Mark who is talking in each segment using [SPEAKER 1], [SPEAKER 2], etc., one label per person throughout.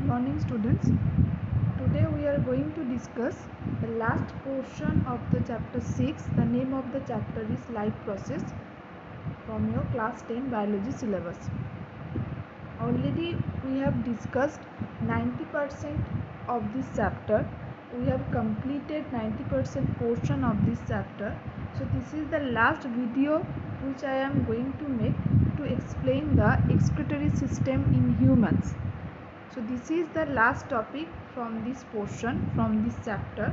[SPEAKER 1] Morning students. Today we are going to discuss the last portion of the chapter 6. The name of the chapter is Life Process from your class 10 biology syllabus. Already we have discussed 90% of this chapter. We have completed 90% portion of this chapter. So this is the last video which I am going to make to explain the excretory system in humans. So this is the last topic from this portion, from this chapter,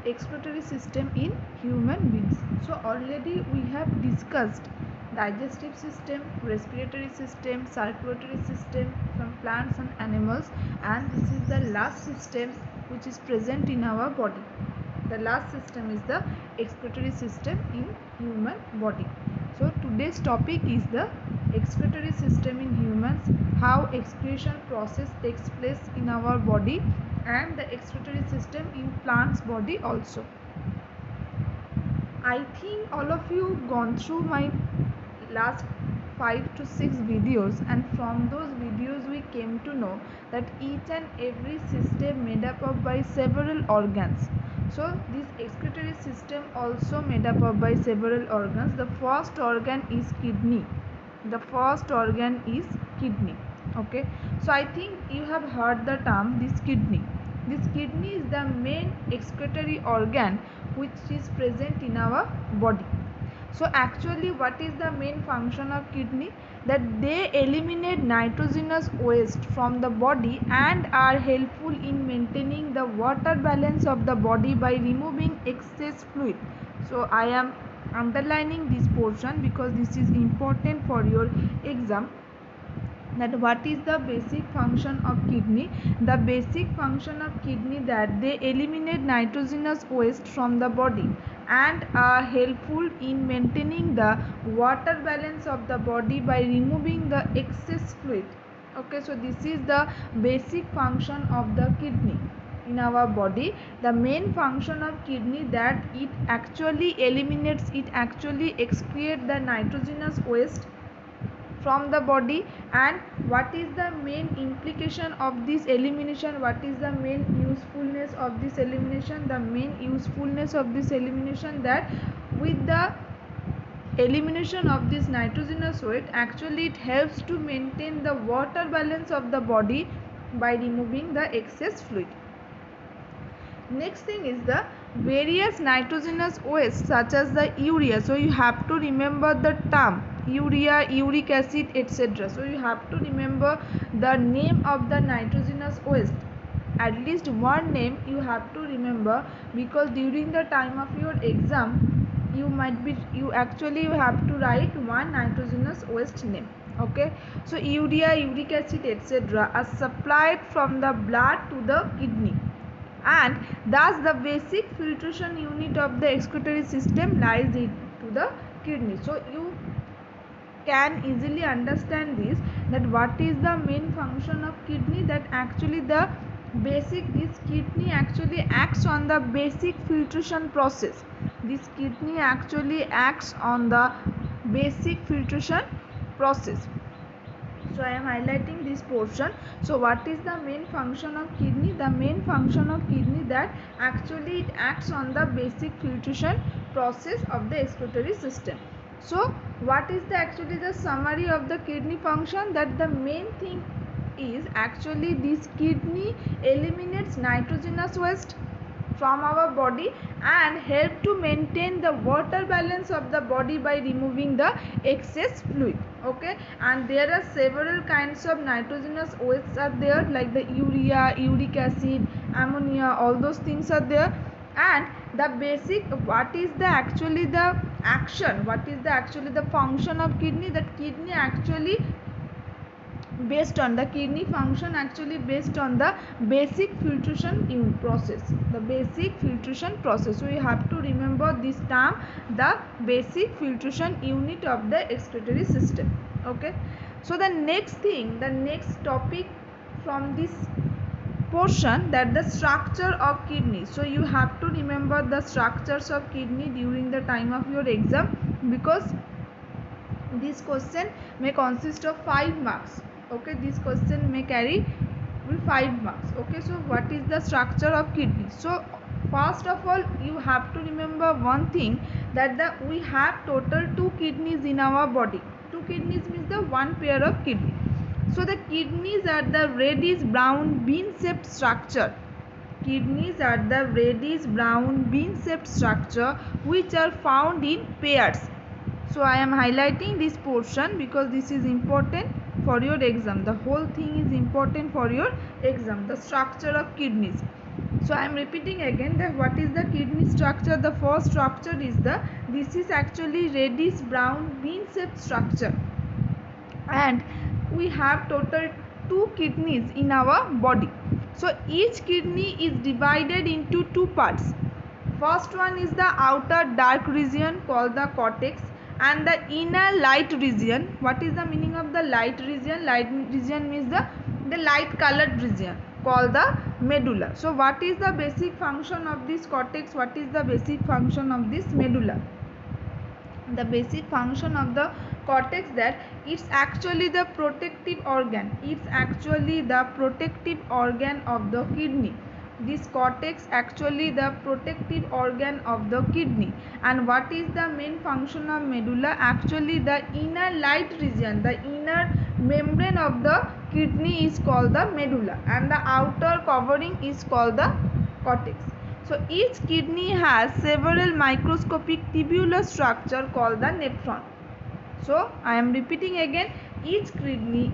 [SPEAKER 1] excretory system in human beings. So already we have discussed digestive system, respiratory system, circulatory system from plants and animals, and this is the last system which is present in our body. The last system is the excretory system in human body. So today's topic is the excretory system in humans, how excretion process takes place in our body, and the excretory system in plants body also. I think all of you gone through my last 5 to 6 videos, and from those videos we came to know that each and every system made up of by several organs. So this excretory system also made up of by several organs. The first organ is kidney. Okay, so I think you have heard the term this kidney is the main excretory organ which is present in our body. So actually what is the main function of kidney? That they eliminate nitrogenous waste from the body and are helpful in maintaining the water balance of the body by removing excess fluid. So I am underlining this portion because this is important for your exam. That what is the basic function of kidney? The basic function of kidney that they eliminate nitrogenous waste from the body and are helpful in maintaining the water balance of the body by removing the excess fluid. Okay, so this is the basic function of the kidney in our body. The main function of kidney that it actually excretes the nitrogenous waste from the body. And what is the main implication of this elimination? What is the main usefulness of this elimination? The main usefulness of this elimination, that with the elimination of this nitrogenous waste, actually it helps to maintain the water balance of the body by removing the excess fluid. Next thing is the various nitrogenous waste such as the urea. So you have to remember the term urea, uric acid, etc. So you have to remember the name of the nitrogenous waste. At least one name you have to remember, because during the time of your exam you have to write one nitrogenous waste name. Okay, so urea, uric acid, etc. are supplied from the blood to the kidney, and thus the basic filtration unit of the excretory system lies into the kidney. So you can easily understand this, that what is the main function of kidney? That actually this kidney actually acts on the basic filtration process. This kidney actually acts on the basic filtration process. So I am highlighting this portion. So what is the main function of kidney? The main function of kidney that actually it acts on the basic filtration process of the excretory system. So what is actually the summary of the kidney function? That the main thing is actually this kidney eliminates nitrogenous waste from our body and help to maintain the water balance of the body by removing the excess fluid. Okay, and there are several kinds of nitrogenous wastes are there, like the urea, uric acid, ammonia, all those things are there. And the basic, what is the actually the action, what is the actually the function of kidney? That kidney actually based on the kidney function actually based on the basic filtration process, the basic filtration process. So you have to remember this term, the basic filtration unit of the excretory system. Okay, so the next topic from this portion, that the structure of kidney. So you have to remember the structures of kidney during the time of your exam, because this question may consist of 5 marks. Okay, this question may carry will 5 marks. Okay, so what is the structure of kidney? So first of all you have to remember one thing, that we have total 2 kidneys in our body. 2 kidneys means the one pair of kidney. So the kidneys are the reddish brown bean shaped structure. Kidneys are the reddish brown bean shaped structure which are found in pairs. So I am highlighting this portion because this is important for your exam. The whole thing is important for your exam, the structure of kidneys. So I am repeating again that what is the kidney structure. The first structure is this is actually reddish brown bean shaped structure, and we have total 2 kidneys in our body. So each kidney is divided into 2 parts. First one is the outer dark region called the cortex, and the inner light region. What is the meaning of the light region? Light region means the light colored region called the medulla. So what is the basic function of this cortex? What is the basic function of this medulla? The basic function of the cortex, that it's actually the protective organ. It's actually the protective organ of the kidney. This cortex actually the protective organ of the kidney. And what is the main function of medulla? Actually the inner light region, the inner membrane of the kidney is called the medulla, and the outer covering is called the cortex. So each kidney has several microscopic tubular structure called the nephron. So I am repeating again, each kidney,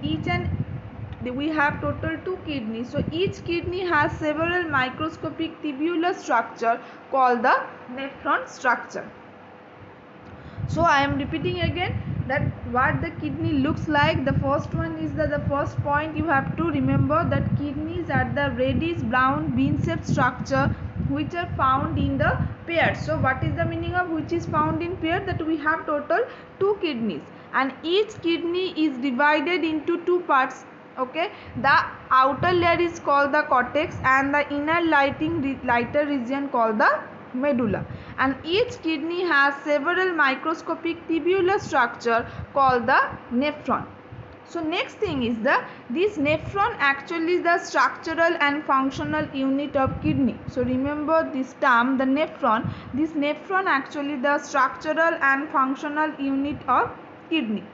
[SPEAKER 1] we have total 2 kidneys. So each kidney has several microscopic tubular structure called the nephron structure. So I am repeating again that what the kidney looks like. The first one is the first point you have to remember, that kidneys are the reddish brown bean shaped structure which are found in the pairs. So what is the meaning of which is found in pair? That we have total 2 kidneys, and each kidney is divided into 2 parts. Okay, the outer layer is called the cortex, and the inner lighter region called the medulla, and each kidney has several microscopic tubular structure called the nephron. So next thing is this nephron actually is the structural and functional unit of kidney. So remember this term, the nephron. This nephron actually the structural and functional unit of kidney.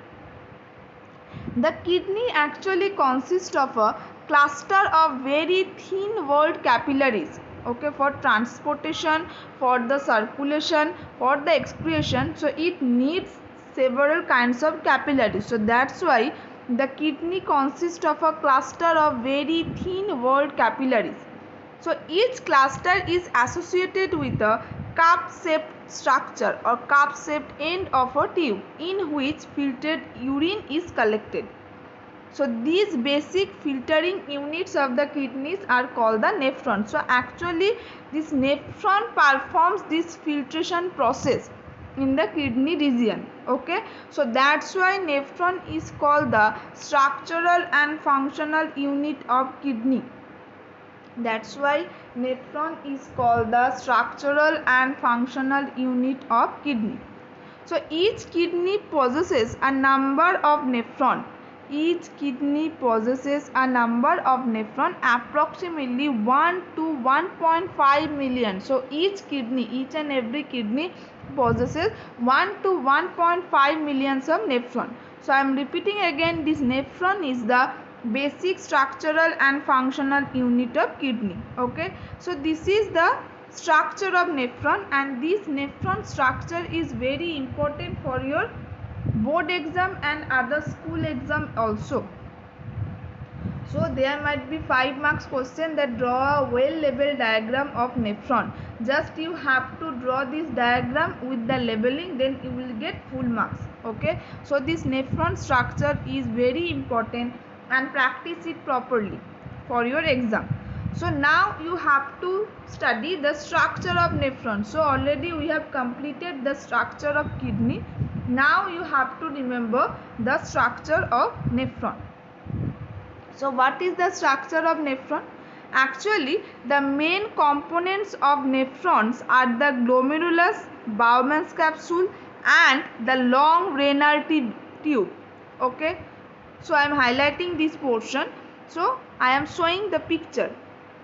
[SPEAKER 1] The kidney actually consists of a cluster of very thin walled capillaries, okay, for transportation, for the circulation, for the excretion. So it needs several kinds of capillaries. So that's why the kidney consists of a cluster of very thin walled capillaries. So each cluster is associated with a cup-shaped structure or cup-shaped end of a tube in which filtered urine is collected. So these basic filtering units of the kidneys are called the nephron. So actually this nephron performs this filtration process in the kidney region. Okay, so that's why nephron is called the structural and functional unit of kidney. That's why nephron is called the structural and functional unit of kidney. So each kidney possesses a number of nephron. Each kidney possesses a number of nephron, approximately 1 to 1.5 million. So each and every kidney possesses 1 to 1.5 millions of nephron. So I am repeating again, this nephron is the basic structural and functional unit of kidney. Okay, so this is the structure of nephron, and this nephron structure is very important for your board exam and other school exam also. So there might be 5 marks question that draw a well labeled diagram of nephron. Just you have to draw this diagram with the labeling, then you will get full marks. Okay, so this nephron structure is very important, and practice it properly for your exam. So now you have to study the structure of nephron. So already we have completed the structure of kidney. Now you have to remember the structure of nephron. So what is the structure of nephron? Actually the main components of nephrons are the glomerulus, Bowman's capsule, and the long renal tube. Okay, so I am highlighting this portion. So I am showing the picture.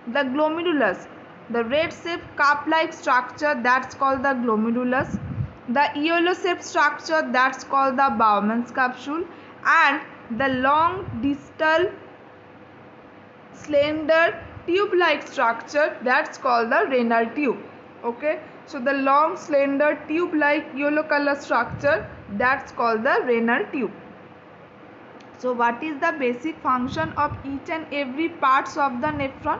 [SPEAKER 1] The glomerulus, the red shaped cup like structure, that's called the glomerulus. The yellow shaped structure, that's called the Bowman's capsule, and the long distal slender tube like structure, that's called the renal tube. Okay, so the long slender tube like yellow color structure, that's called the renal tube. So what is the basic function of each and every parts of the nephron?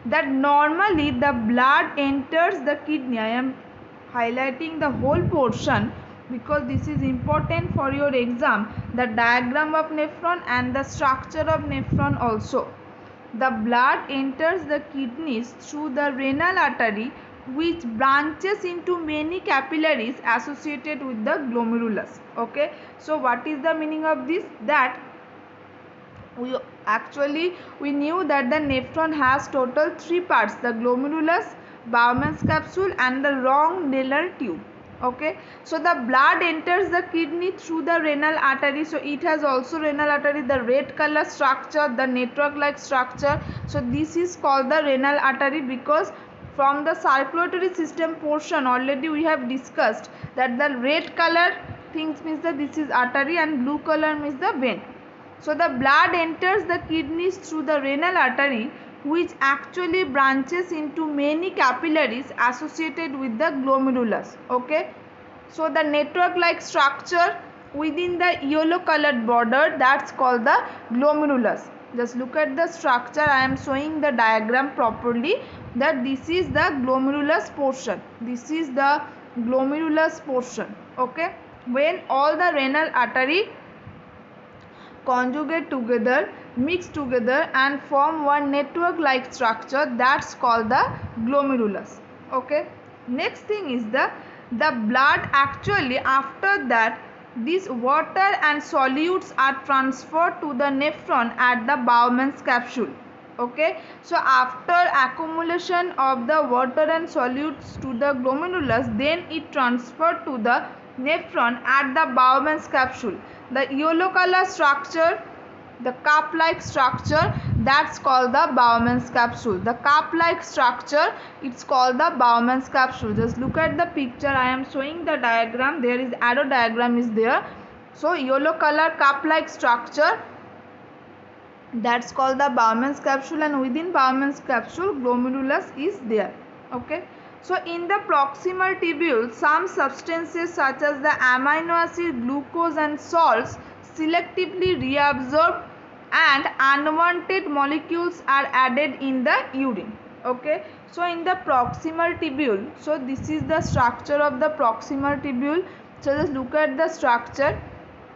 [SPEAKER 1] That normally the blood enters the kidney. I am highlighting the whole portion because this is important for your exam. The diagram of nephron and the structure of nephron also. The blood enters the kidneys through the renal artery, which branches into many capillaries associated with the glomerulus. Okay, so what is the meaning of this? That we knew that the nephron has total 3 parts: the glomerulus, Bowman's capsule, and the long renal tube. Okay, so the blood enters the kidney through the renal artery. So it has also renal artery, the red color structure, the network like structure. So this is called the renal artery because from the circulatory system portion already we have discussed that the red color things means that this is artery and blue color means the vein. So the blood enters the kidneys through the renal artery, which actually branches into many capillaries associated with the glomerulus. Okay, so the network like structure within the yellow colored border, that's called the glomerulus. Just look at the structure. I am showing the diagram properly, that this is the glomerulus portion. This is the glomerulus portion. Okay, when all the renal artery conjugate together, mix together and form one network like structure, that's called the glomerulus. Okay, next thing is the blood actually, after that this water and solutes are transferred to the nephron at the Bowman's capsule. Okay, so after accumulation of the water and solutes to the glomerulus, then it transferred to the nephron at the Bowman's capsule. The yellow color structure, the cup like structure, that's called the Bowman's capsule. The cup like structure, it's called the Bowman's capsule. Just look at the picture. I am showing the diagram. There is arrow diagram is there. So yellow color cup like structure, that's called the Bowman's capsule, and within Bowman's capsule glomerulus is there. Okay, so in the proximal tubule, some substances such as the amino acid, glucose and salts selectively reabsorbed and unwanted molecules are added in the urine. Okay, so in the proximal tubule, so this is the structure of the proximal tubule. So just look at the structure.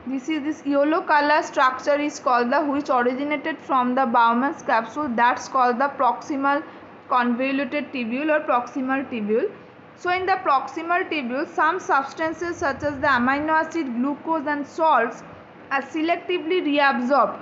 [SPEAKER 1] This yellow color structure is called the, which originated from the Bowman's capsule, that's called the proximal convoluted tubule or proximal tubule. So in the proximal tubule, some substances such as the amino acid, glucose and salts are selectively reabsorbed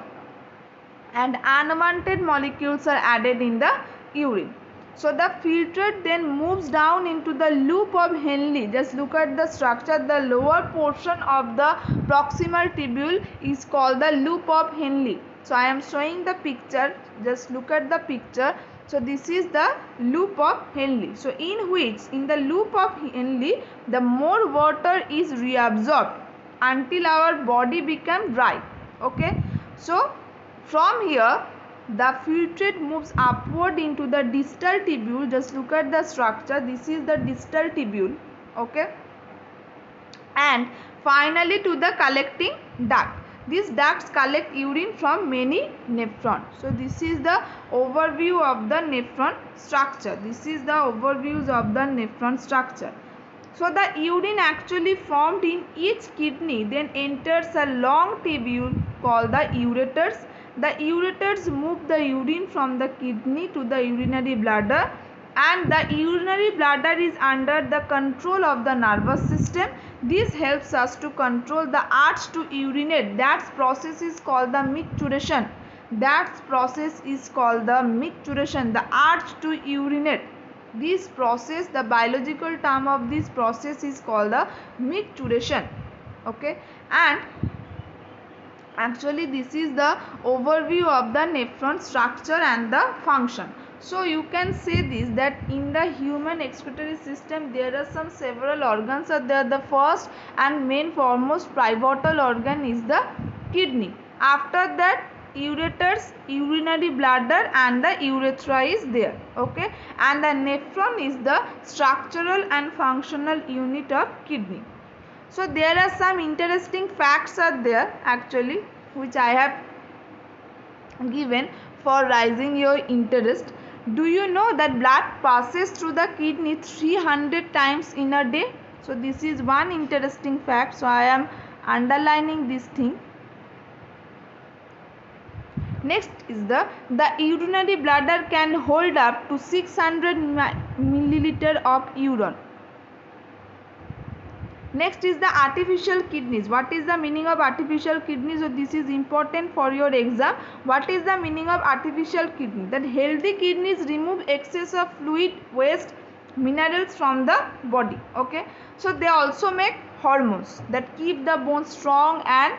[SPEAKER 1] and unwanted molecules are added in the urine. So the filtrate then moves down into the loop of Henle. Just look at the structure. The lower portion of the proximal tubule is called the loop of Henle. So I am showing the picture. Just look at the picture. So this is the loop of Henle. So in the loop of Henle, the more water is reabsorbed until our body become dry. Okay. So from here, the filtrate moves upward into the distal tubule. Just look at the structure. This is the distal tubule. Okay, and finally to the collecting duct. These ducts collect urine from many nephrons. So this is the overview of the nephron structure. This is the overviews of the nephron structure. So the urine actually formed in each kidney then enters a long tubule called the ureters. The ureters move the urine from the kidney to the urinary bladder, and the urinary bladder is under the control of the nervous system. This helps us to control the urge to urinate. That process is called the micturition. That process is called the micturition, the urge to urinate. This process, the biological term of this process is called the micturition. Okay, and Actually, this is the overview of the nephron structure and the function. So you can say this, that in the human excretory system there are some several organs are there. The first and main foremost pivotal organ is the kidney. After that, ureters, urinary bladder and the urethra is there. Okay, and the nephron is the structural and functional unit of kidney. So there are some interesting facts are there actually, which I have given for raising your interest. Do you know that blood passes through the kidney 300 times in a day? So this is one interesting fact. So I am underlining this thing. Next is the urinary bladder can hold up to 600 milliliter of urine. Next is the artificial kidneys. What is the meaning of artificial kidneys? So this is important for your exam. What is the meaning of artificial kidney? That healthy kidneys remove excess of fluid, waste, minerals from the body. Okay, so they also make hormones that keep the bones strong and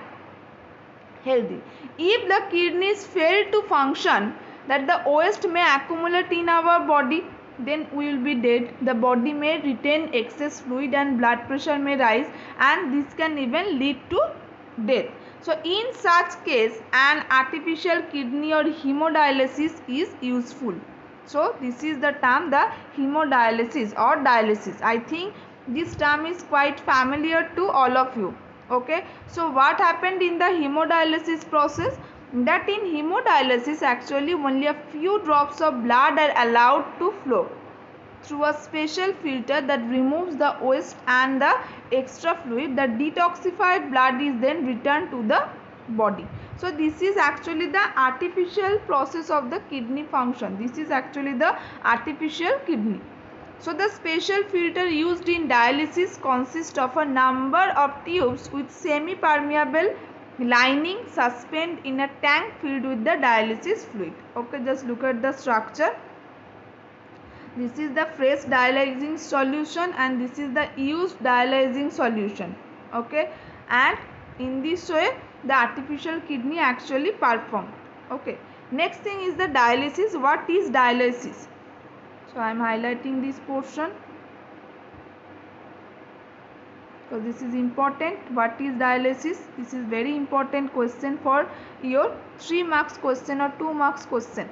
[SPEAKER 1] healthy. If the kidneys fail to function, that the waste may accumulate in our body, then we will be dead. The body may retain excess fluid and blood pressure may rise, and this can even lead to death. So in such case, an artificial kidney or hemodialysis is useful. So this is the term, the hemodialysis or dialysis. I think this term is quite familiar to all of you. Okay, so what happened in the hemodialysis process? That in hemodialysis actually only a few drops of blood are allowed to flow through a special filter that removes the waste and the extra fluid. The detoxified blood is then returned to the body. So this is actually the artificial process of the kidney function. This is actually the artificial kidney. So the special filter used in dialysis consists of a number of tubes with semi-permeable lining suspended in a tank filled with the dialysis fluid. Okay, just look at the structure. This is the fresh dialyzing solution and this is the used dialyzing solution. Okay, and in this way the artificial kidney actually performed. Okay, next thing is the dialysis. What is dialysis? So I am highlighting this portion because this is important. What is dialysis? This is very important question for your 3 marks question or 2 marks question.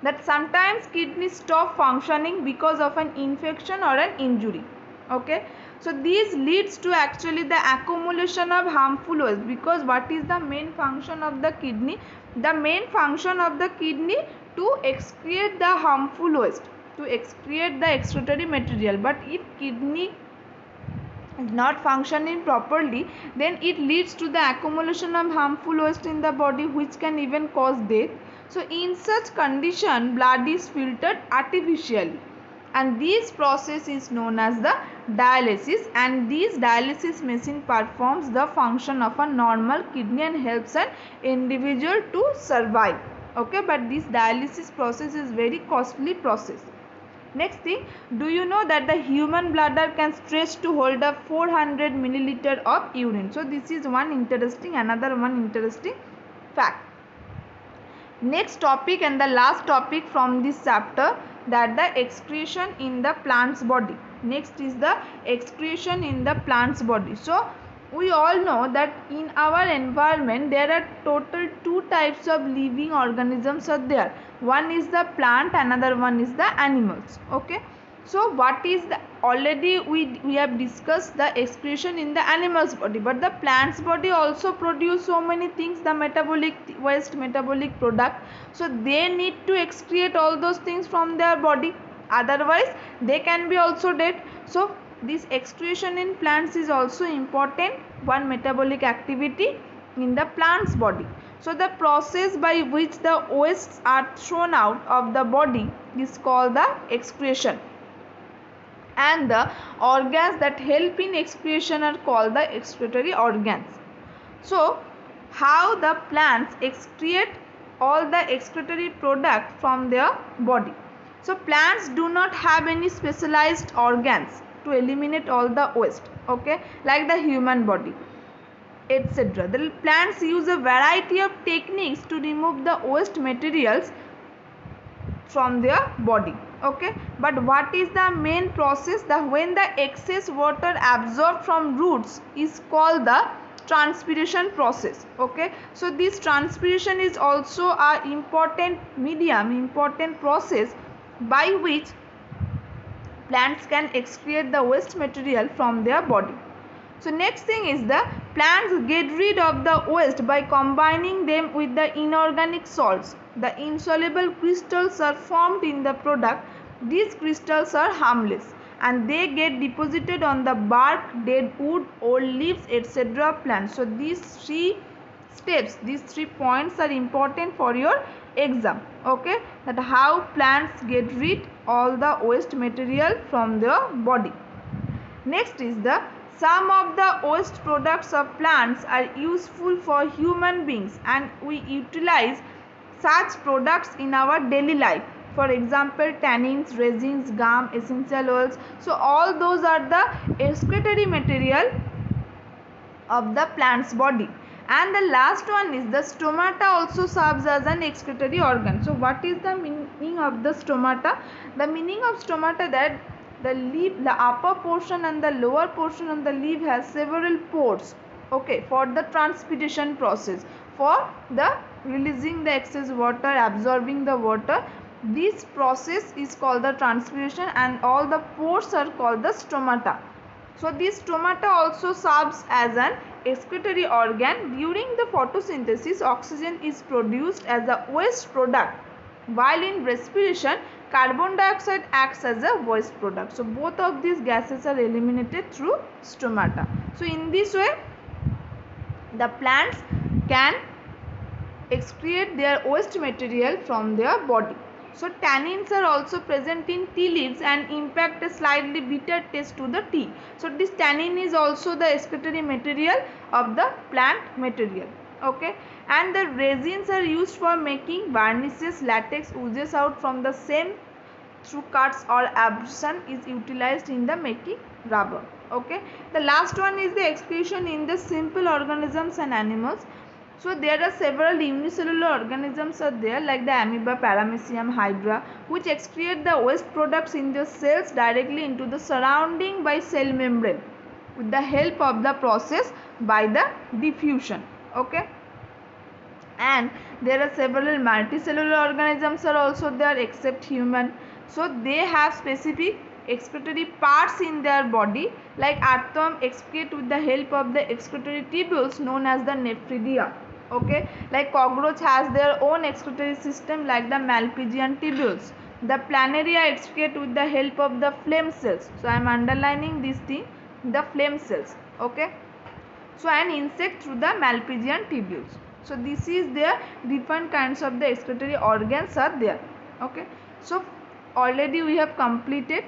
[SPEAKER 1] That sometimes kidneys stop functioning because of an infection or an injury. Okay, so this leads to actually the accumulation of harmful waste, because what is the main function of the kidney? The main function of the kidney to excrete the harmful waste, to excrete the excretory material. But if kidney is not functioning properly, then it leads to the accumulation of harmful waste in the body, which can even cause death. So in such condition, blood is filtered artificially, and this process is known as the dialysis, and this dialysis machine performs the function of a normal kidney and helps an individual to survive. Okay, but this dialysis process is very costly process. Next thing, do you know that the human bladder can stretch to hold up 400 milliliter of urine? So this is another one interesting fact. Next topic and the last topic from this chapter, that the excretion in the plant's body. Next is the excretion in the plant's body. So we all know that in our environment there are total 2 types of living organisms are there. One is the plant, another one is the animals. Okay, so what is the, already we have discussed the excretion in the animal's body, but the plant's body also produce so many things, the metabolic waste, metabolic product. So they need to excrete all those things from their body, otherwise they can be also dead. So this excretion in plants is also important, one metabolic activity in the plant's body. So the process by which the wastes are thrown out of the body is called the excretion, and the organs that help in excretion are called the excretory organs. So how the plants excrete all the excretory product from their body? So plants do not have any specialized organs to eliminate all the waste, okay, like the human body. etc. The plants use a variety of techniques to remove the waste materials from their body. Okay, but what is the main process? When the excess water absorbed from roots is called the transpiration process. Okay, so this transpiration is also a important process by which plants can excrete the waste material from their body. So next thing is the plants get rid of the waste by combining them with the inorganic salts. The insoluble crystals are formed in the product. These crystals are harmless and they get deposited on the bark, dead wood, old leaves, etc. plants. So these three steps, these 3 points are important for your exam. Okay, that how plants get rid all the waste material from their body. Next is the some of the waste products of plants are useful for human beings and we utilize such products in our daily life. For example, tannins, resins, gum, essential oils. So all those are the excretory material of the plant's body. And the last one is the stomata also serves as an excretory organ. So what is the meaning of the stomata? The meaning of stomata that the leaf, the upper portion and the lower portion of the leaf has several pores, okay, for the transpiration process, for the releasing the excess water, absorbing the water. This process is called the transpiration and all the pores are called the stomata. So this stomata also serves as an excretory organ. During the photosynthesis, oxygen is produced as a waste product, while in respiration, carbon dioxide acts as a waste product. So both of these gases are eliminated through stomata. So in this way, the plants can excrete their waste material from their body. So tannins are also present in tea leaves and impact a slightly bitter taste to the tea. So this tannin is also the excretory material of the plant material. Okay, and the resins are used for making varnishes. Latex oozes out from the same through cuts or abrasion is utilized in the making rubber. Okay, the last one is the excretion in the simple organisms and animals. So there are several unicellular organisms are there like the amoeba, paramecium, hydra, which excrete the waste products in their cells directly into the surrounding by cell membrane with the help of the process by the diffusion. Okay, and there are several multicellular organisms are also there except human. So they have specific excretory parts in their body, like earthworm excrete with the help of the excretory tubules known as the nephridia. Okay, like cockroach has their own excretory system like the Malpighian tubules. The planaria excrete with the help of the phlegm cells. So I am underlining this thing, the phlegm cells. Okay, so an insect through the Malpighian tubules. So this is their different kinds of the excretory organs are there. Okay, so already we have completed,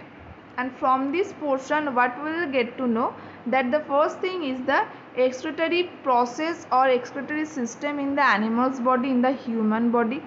[SPEAKER 1] and from this portion what we will get to know that the first thing is the excretory process or excretory system in the animal's body, in the human body,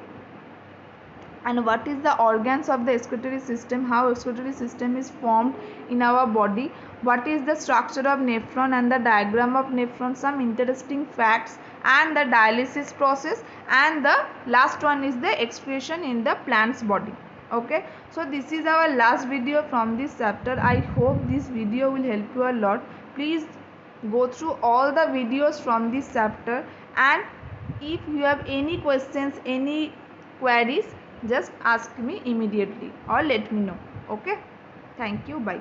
[SPEAKER 1] and what is the organs of the excretory system, how excretory system is formed in our body, what is the structure of nephron and the diagram of nephron, some interesting facts, and the dialysis process, and the last one is the excretion in the plant's body. Okay, so this is our last video from this chapter. I hope this video will help you a lot. Please go through all the videos from this chapter, and if you have any questions, any queries, just ask me immediately or let me know. Okay, thank you, bye.